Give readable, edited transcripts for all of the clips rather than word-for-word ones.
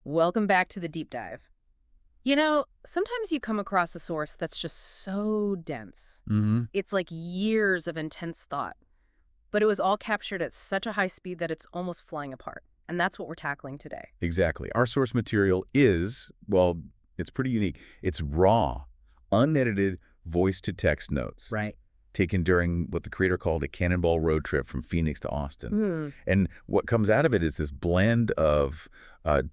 Welcome back to the deep dive. Sometimes you come across a source that's just so dense. Hmm. It's like years of intense thought, but it was all captured at such a high speed that it's almost flying apart. And that's what we're tackling today. Exactly. Our source material is, well, it's pretty unique. It's raw, unedited voice-to-text notes Right. taken during what the creator called a cannonball road trip from Phoenix to Austin. Hmm. And what comes out of it is this blend of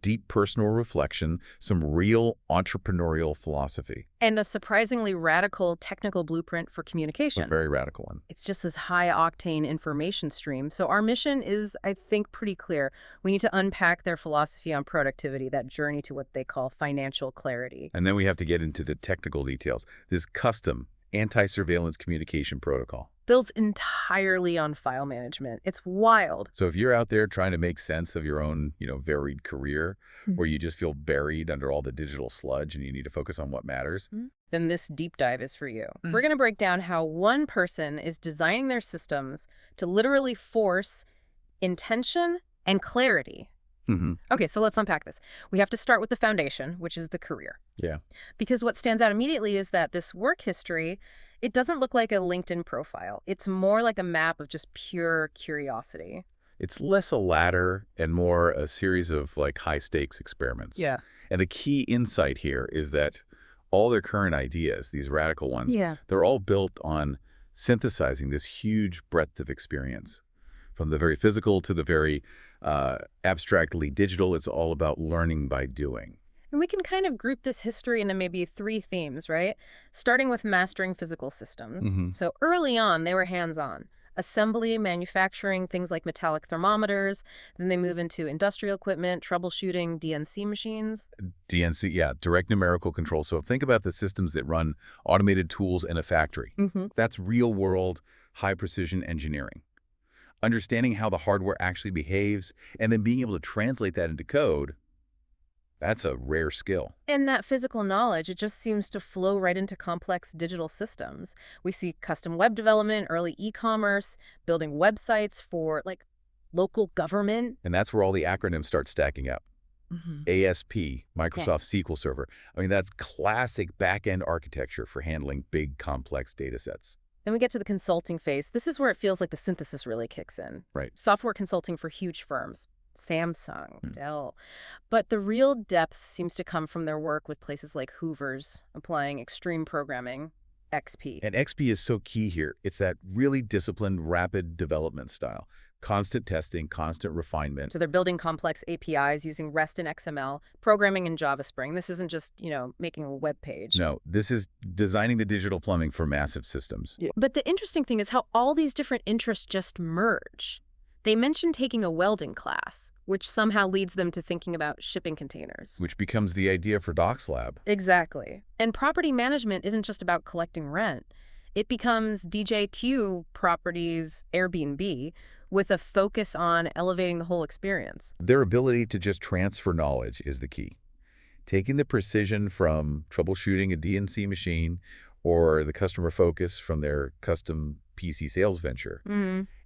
deep personal reflection, some real entrepreneurial philosophy, And a surprisingly radical technical blueprint for a communication. very radical one. It's just this high-octane information stream. So our mission is, I think, pretty clear. We need to unpack their philosophy on productivity, that journey to what they call financial clarity. And then we have to get into the technical details, this custom anti-surveillance communication protocol. Built entirely on file management. It's wild. So if you're out there trying to make sense of your own, varied career, Mhm. where you just feel buried under all the digital sludge and you need to focus on what matters, Then this deep dive is for you. We're going to break down how one person is designing their systems to literally force intention and clarity. Okay, so let's unpack this. We have to start with the foundation, which is the career. Yeah. Because what stands out immediately is that this work history, it doesn't look like a LinkedIn profile. It's more like a map of just pure curiosity. It's less a ladder and more a series of high-stakes experiments. Yeah. And the key insight here is that all their current ideas, these radical ones, Yeah. they're all built on synthesizing this huge breadth of experience. From the very physical to the very abstractly digital, it's all about learning by doing. And we can kind of group this history into maybe three themes, right? Starting with mastering physical systems. Mhm. So early on, they were hands-on. Assembly, manufacturing, things like metallic thermometers. Then they move into industrial equipment, troubleshooting, DNC machines. DNC, yeah, direct numerical control. So think about the systems that run automated tools in a factory. Mm-hmm. That's real-world, high-precision engineering. Understanding how the hardware actually behaves and then being able to translate that into code, that's a rare skill. And that physical knowledge, it just seems to flow right into complex digital systems. We see custom web development, early e-commerce, building websites for, local government. And that's where all the acronyms start stacking up. Mm-hmm. ASP, Microsoft SQL Server. I mean, that's classic back-end architecture for handling big, complex data sets. Then we get to the consulting phase. This is where it feels like the synthesis really kicks in. Right. Software consulting for huge firms, Samsung, Dell. But the real depth seems to come from their work with places like Hoover's, applying extreme programming, XP. And XP is so key here. It's that really disciplined, rapid development style. Constant testing, constant refinement. So they're building complex APIs using REST and XML, programming in Java Spring. This isn't just, making a web page. No, this is designing the digital plumbing for massive systems. Yeah. But the interesting thing is how all these different interests just merge. They mention taking a welding class, which somehow leads them to thinking about shipping containers. Which becomes the idea for Doc's Lab. Exactly. And property management isn't just about collecting rent. It becomes DJQ properties, Airbnb, with a focus on elevating the whole experience. Their ability to just transfer knowledge is the key. Taking the precision from troubleshooting a DNC machine or the customer focus from their custom PC sales venture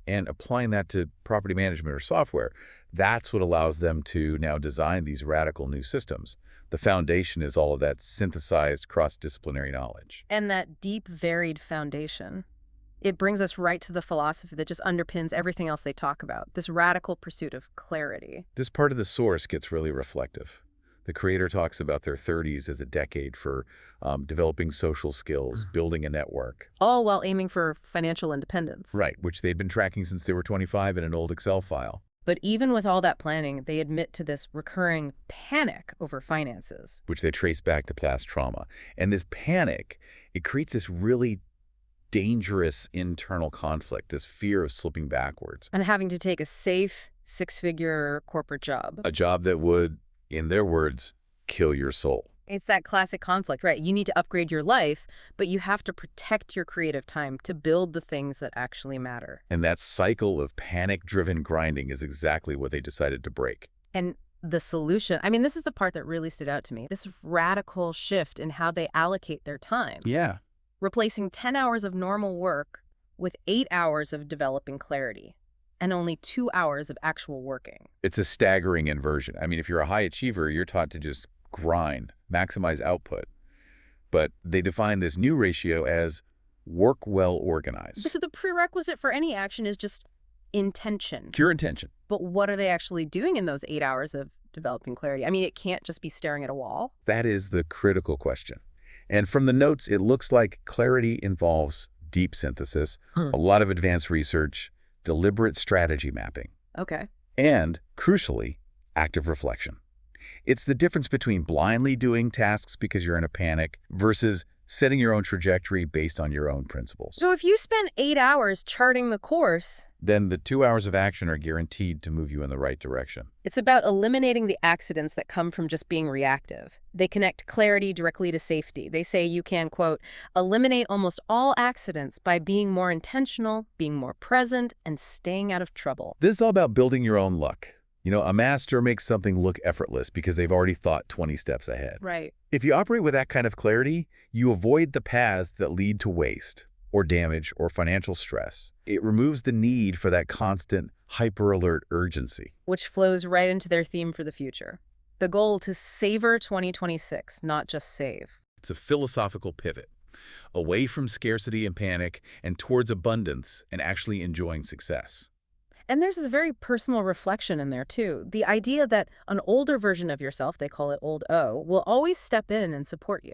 and applying that to property management or software, that's what allows them to now design these radical new systems. The foundation is all of that synthesized cross-disciplinary knowledge. And that deep, varied foundation. It brings us right to the philosophy that just underpins everything else they talk about, this radical pursuit of clarity. This part of the source gets really reflective. The creator talks about their 30s as a decade for developing social skills, building a network. All while aiming for financial independence. Right, which they'd been tracking since they were 25 in an old Excel file. But even with all that planning, they admit to this recurring panic over finances. Which they trace back to past trauma. And this panic, it creates this really dangerous internal conflict, this fear of slipping backwards. And having to take a safe, six-figure corporate job. A job that would, in their words, kill your soul. It's that classic conflict, right? You need to upgrade your life, but you have to protect your creative time to build the things that actually matter. And that cycle of panic-driven grinding is exactly what they decided to break. And the solution, this is the part that really stood out to me, this radical shift in how they allocate their time. Yeah. Replacing 10 hours of normal work with 8 hours of developing clarity. and only 2 hours of actual working. It's a staggering inversion. I mean, if you're a high achiever, you're taught to just grind, maximize output. But they define this new ratio as work well organized. So the prerequisite for any action is just intention. Pure intention. But what are they actually doing in those 8 hours of developing clarity? I mean, it can't just be staring at a wall. That is the critical question. And from the notes, it looks like clarity involves deep synthesis, a lot of advanced research, deliberate strategy mapping. Okay. And, crucially, active reflection. It's the difference between blindly doing tasks because you're in a panic versus setting your own trajectory based on your own principles. So if you spend 8 hours charting the course, then the 2 hours of action are guaranteed to move you in the right direction. it's about eliminating the accidents that come from just being reactive. They connect clarity directly to safety. They say you can, quote, eliminate almost all accidents by being more intentional, being more present, and staying out of trouble. This is all about building your own luck. You know, a master makes something look effortless because they've already thought 20 steps ahead. Right. If you operate with that kind of clarity, you avoid the paths that lead to waste or damage or financial stress. It removes the need for that constant hyper-alert urgency. Which flows right into their theme for the future. The goal to savor 2026, not just save. It's a philosophical pivot, away from scarcity and panic and towards abundance and actually enjoying success. And there's this very personal reflection in there, too. The idea that an older version of yourself, they call it old O, will always step in and support you.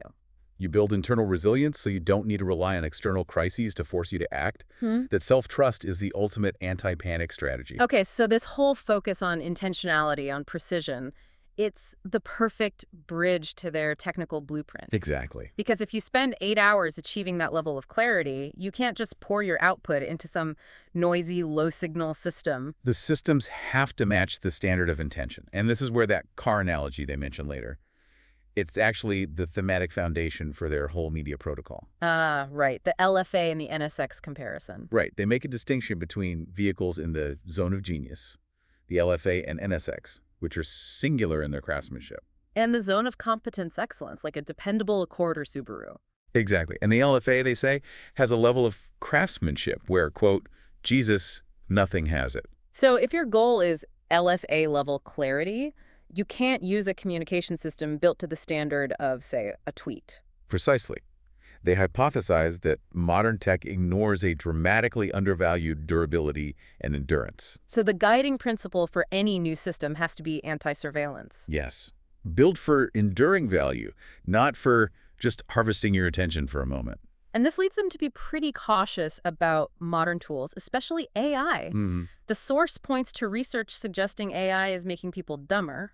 You build internal resilience so you don't need to rely on external crises to force you to act. That self-trust is the ultimate anti-panic strategy. Okay, so this whole focus on intentionality, on precision, it's the perfect bridge to their technical blueprint. Exactly. Because if you spend 8 hours achieving that level of clarity, you can't just pour your output into some noisy, low-signal system. The systems have to match the standard of intention. And this is where that car analogy they mentioned later. It's actually the thematic foundation for their whole media protocol. Ah, right. The LFA and the NSX comparison. Right. They make a distinction between vehicles in the zone of genius, the LFA and NSX, which are singular in their craftsmanship. And the zone of competence excellence, like a dependable Accord or Subaru. Exactly. And the LFA, they say, has a level of craftsmanship where, quote, Jesus, nothing has it. So if your goal is LFA level clarity, you can't use a communication system built to the standard of, say, a tweet. Precisely. They hypothesize that modern tech ignores a dramatically undervalued durability and endurance. So the guiding principle for any new system has to be anti-surveillance. Yes. Built for enduring value, not for just harvesting your attention for a moment. And this leads them to be pretty cautious about modern tools, especially AI. The source points to research suggesting AI is making people dumber,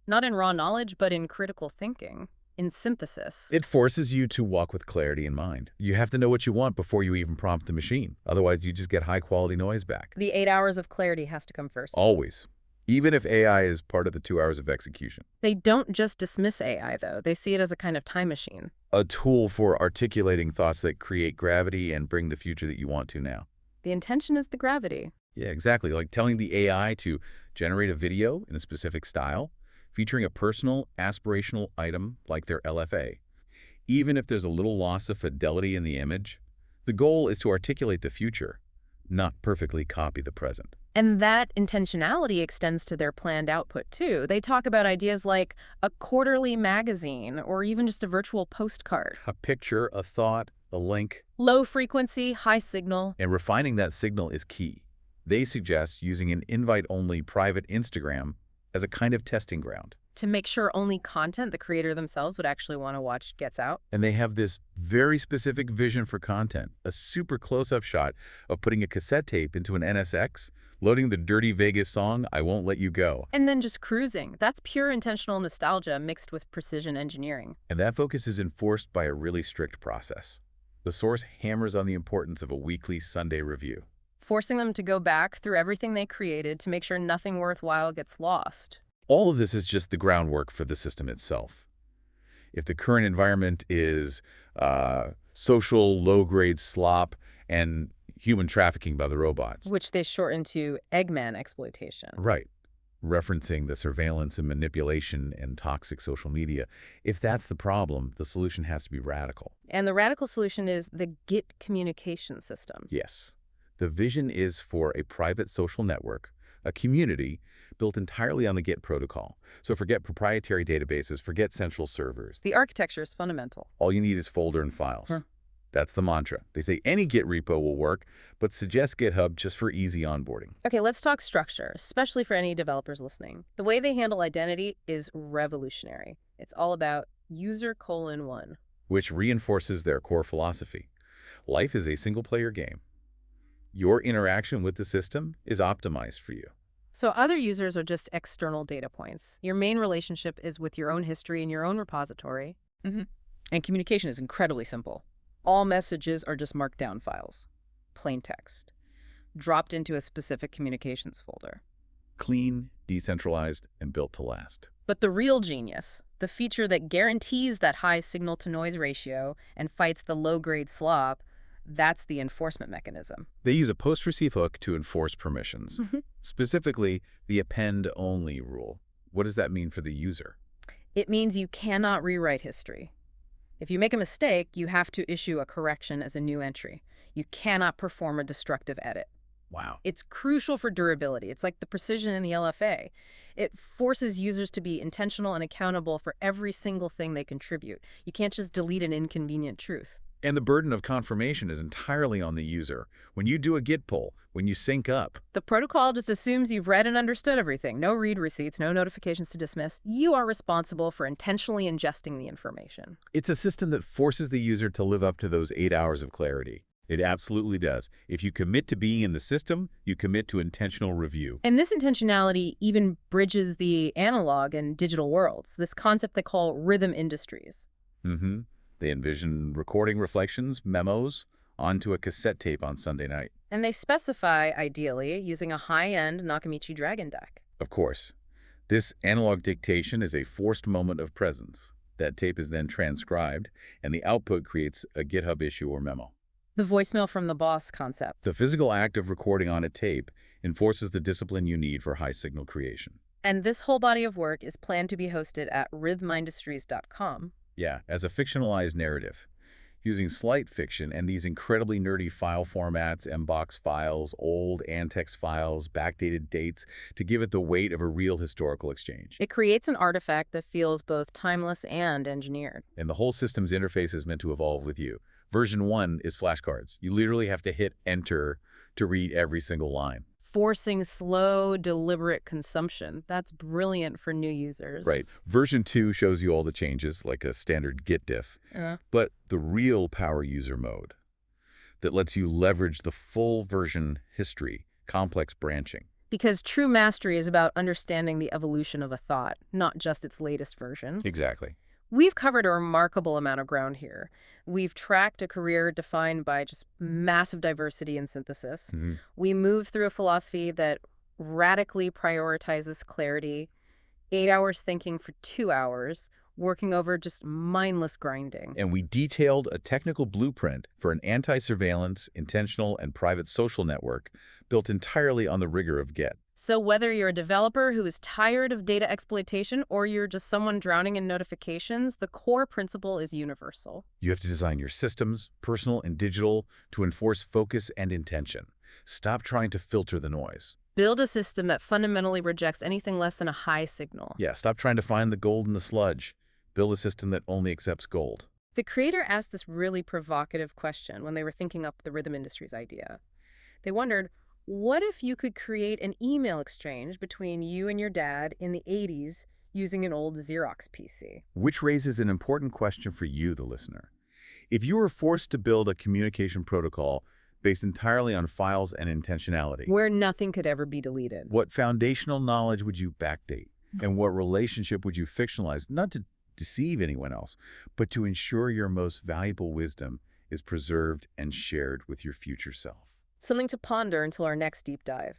not in raw knowledge, but in critical thinking, in synthesis. It forces you to walk with clarity in mind. You have to know what you want before you even prompt the machine. Otherwise, you just get high-quality noise back. The 8 hours of clarity has to come first. Always. Even if AI is part of the 2 hours of execution. They don't just dismiss AI, though. They see it as a kind of time machine. A tool for articulating thoughts that create gravity and bring the future that you want to now. The intention is the gravity. Yeah, exactly. Like telling the AI to generate a video in a specific style, featuring a personal, aspirational item like their LFA. Even if there's a little loss of fidelity in the image, the goal is to articulate the future, not perfectly copy the present. And that intentionality extends to their planned output, too. They talk about ideas like a quarterly magazine or even just a virtual postcard. A picture, a thought, a link. Low frequency, high signal. And refining that signal is key. They suggest using an invite-only private Instagram as a kind of testing ground. To make sure only content the creator themselves would actually want to watch gets out. And they have this very specific vision for content, a super close-up shot of putting a cassette tape into an NSX, loading the Dirty Vegas song, I Won't Let You Go. And then just cruising. That's pure intentional nostalgia mixed with precision engineering. And that focus is enforced by a really strict process. The source hammers on the importance of a weekly Sunday review, forcing them to go back through everything they created to make sure nothing worthwhile gets lost. All of this is just the groundwork for the system itself. If the current environment is social, low-grade slop and human trafficking by the robots. Which they shorten to Eggman exploitation. Right. Referencing the surveillance and manipulation and toxic social media. If that's the problem, the solution has to be radical. And the radical solution is the Git communication system. Yes. The vision is for a private social network, a community built entirely on the Git protocol. So forget proprietary databases, forget central servers. The architecture is fundamental. All you need is folder and files. Huh. That's the mantra. They say any Git repo will work, but suggest GitHub just for easy onboarding. Okay, let's talk structure, especially for any developers listening. The way they handle identity is revolutionary. It's all about user:1, which reinforces their core philosophy. Life is a single-player game. Your interaction with the system is optimized for you. So other users are just external data points. Your main relationship is with your own history and your own repository. And communication is incredibly simple. All messages are just markdown files, plain text, dropped into a specific communications folder. Clean, decentralized, and built to last. But the real genius, the feature that guarantees that high signal-to-noise ratio and fights the low-grade slop, that's the enforcement mechanism. They use a post-receive hook to enforce permissions. Specifically, the append-only rule. What does that mean for the user? It means you cannot rewrite history. If you make a mistake, you have to issue a correction as a new entry. You cannot perform a destructive edit. Wow. It's crucial for durability. It's like the precision in the LFA. It forces users to be intentional and accountable for every single thing they contribute. You can't just delete an inconvenient truth. And the burden of confirmation is entirely on the user. When you do a Git pull, when you sync up, the protocol just assumes you've read and understood everything. No read receipts, no notifications to dismiss. You are responsible for intentionally ingesting the information. It's a system that forces the user to live up to those 8 hours of clarity. It absolutely does. If you commit to being in the system, you commit to intentional review. And this intentionality even bridges the analog and digital worlds, this concept they call rhythm industries. They envision recording reflections, memos, onto a cassette tape on Sunday night. And they specify, ideally, using a high-end Nakamichi Dragon deck. Of course. This analog dictation is a forced moment of presence. That tape is then transcribed, and the output creates a GitHub issue or memo. The voicemail from the boss concept. The physical act of recording on a tape enforces the discipline you need for high-signal creation. And this whole body of work is planned to be hosted at rhythmindustries.com. Yeah, as a fictionalized narrative, using slight fiction and these incredibly nerdy file formats, mbox files, old antex files, backdated dates, to give it the weight of a real historical exchange. It creates an artifact that feels both timeless and engineered. And the whole system's interface is meant to evolve with you. Version 1 is flashcards. You literally have to hit enter to read every single line. Forcing slow, deliberate consumption. That's brilliant for new users. Right. Version 2 shows you all the changes, like a standard Git diff. But the real power user mode that lets you leverage the full version history, complex branching. Because true mastery is about understanding the evolution of a thought, not just its latest version. Exactly. We've covered a remarkable amount of ground here. We've tracked a career defined by just massive diversity and synthesis. We moved through a philosophy that radically prioritizes clarity, 8 hours thinking for 2 hours, working over just mindless grinding. And we detailed a technical blueprint for an anti-surveillance, intentional, and private social network built entirely on the rigor of Git. So whether you're a developer who is tired of data exploitation or you're just someone drowning in notifications, the core principle is universal. You have to design your systems, personal and digital, to enforce focus and intention. Stop trying to filter the noise. Build a system that fundamentally rejects anything less than a high signal. Yeah, stop trying to find the gold in the sludge. Build a system that only accepts gold. The creator asked this really provocative question when they were thinking up the rhythm industries idea. They wondered, what if you could create an email exchange between you and your dad in the 80s using an old Xerox PC? Which raises an important question for you, the listener. If you were forced to build a communication protocol based entirely on files and intentionality, where nothing could ever be deleted, what foundational knowledge would you backdate? And what relationship would you fictionalize? Not to deceive anyone else, but to ensure your most valuable wisdom is preserved and shared with your future self. Something to ponder until our next deep dive.